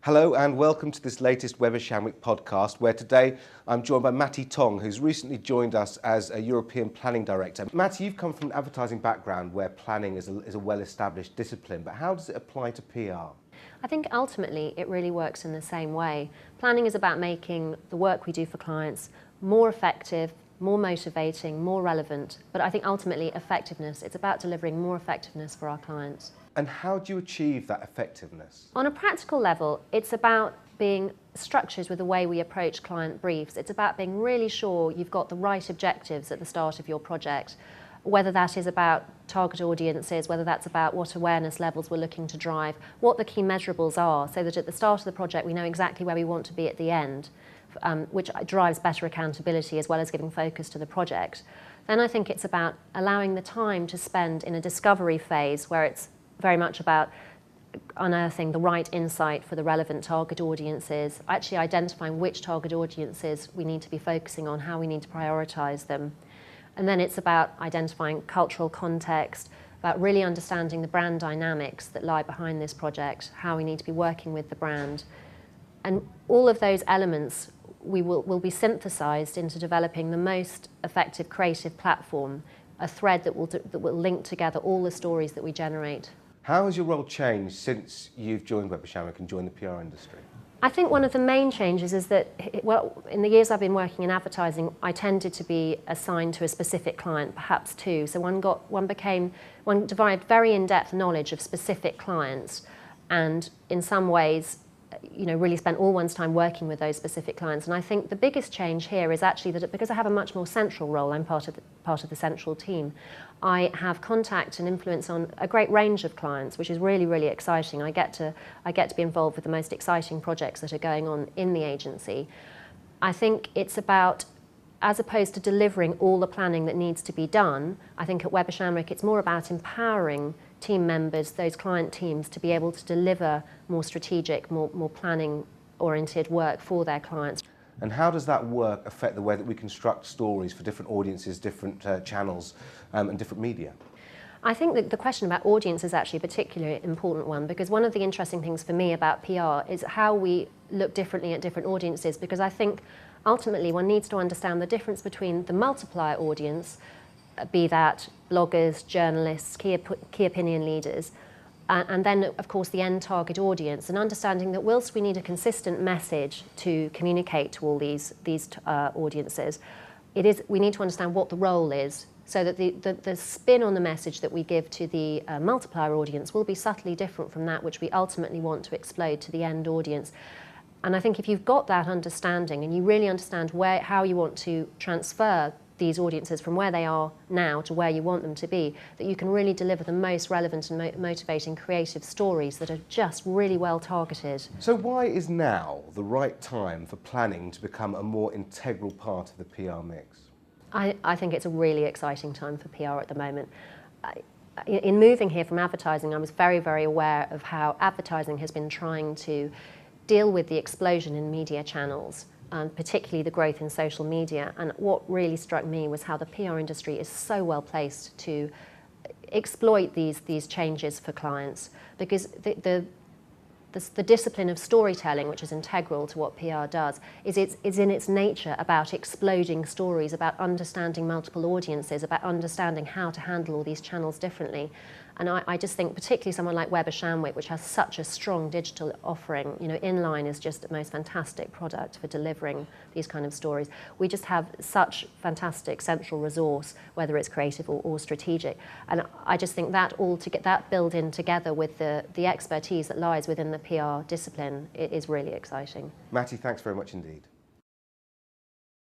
Hello and welcome to this latest Weber Shandwick podcast, where today I'm joined by Matty Tong, who's recently joined us as a European Planning Director. Matty, you've come from an advertising background where planning is a well-established discipline, but how does it apply to PR? I think ultimately it really works in the same way. Planning is about making the work we do for clients more effective, more motivating, more relevant, but I think ultimately effectiveness, it's about delivering more effectiveness for our clients. And how do you achieve that effectiveness? On a practical level, it's about being structured with the way we approach client briefs. It's about being really sure you've got the right objectives at the start of your project, whether that is about target audiences, whether that's about what awareness levels we're looking to drive, what the key measurables are, so that at the start of the project we know exactly where we want to be at the end, which drives better accountability as well as giving focus to the project. Then I think it's about allowing the time to spend in a discovery phase where it's very much about unearthing the right insight for the relevant target audiences, actually identifying which target audiences we need to be focusing on, how we need to prioritise them. And then it's about identifying cultural context, about really understanding the brand dynamics that lie behind this project, how we need to be working with the brand. And all of those elements will be synthesised into developing the most effective creative platform, a thread that will link together all the stories that we generate. How has your role changed since you've joined Weber Shandwick and joined the PR industry? I think one of the main changes is that, well, in the years I've been working in advertising, I tended to be assigned to a specific client, perhaps two. So one derived very in-depth knowledge of specific clients, and in some ways, really spent all one's time working with those specific clients. And I think the biggest change here is actually that because I have a much more central role, I'm part of the central team, I have contact and influence on a great range of clients, which is really, really exciting. I get to be involved with the most exciting projects that are going on in the agency. I think it's about, as opposed to delivering all the planning that needs to be done, I think at Weber Shandwick it's more about empowering team members, those client teams, to be able to deliver more strategic, more planning-oriented work for their clients. And how does that work affect the way that we construct stories for different audiences, different channels and different media? I think that the question about audience is actually a particularly important one, because one of the interesting things for me about PR is how we look differently at different audiences, because I think ultimately one needs to understand the difference between the multiplier audience, be that bloggers, journalists, key opinion leaders, and then of course the end target audience, and understanding that whilst we need a consistent message to communicate to all these audiences, we need to understand what the role is, so that the spin on the message that we give to the multiplier audience will be subtly different from that which we ultimately want to explode to the end audience. And I think if you've got that understanding and you really understand how you want to transfer these audiences from where they are now to where you want them to be, that you can really deliver the most relevant and motivating creative stories that are just really well targeted. So why is now the right time for planning to become a more integral part of the PR mix? I think it's a really exciting time for PR at the moment. In moving here from advertising, I was very, very aware of how advertising has been trying to deal with the explosion in media channels, particularly the growth in social media. And what really struck me was how the PR industry is so well placed to exploit these changes for clients, because the discipline of storytelling, which is integral to what PR does, is in its nature about exploding stories, about understanding multiple audiences, about understanding how to handle all these channels differently. And I just think particularly someone like Weber Shandwick, which has such a strong digital offering, Inline is just the most fantastic product for delivering these kind of stories. We just have such fantastic central resource, whether it's creative or strategic. And I just think that to get that built in together with the expertise that lies within the PR discipline is really exciting. Matty, thanks very much indeed.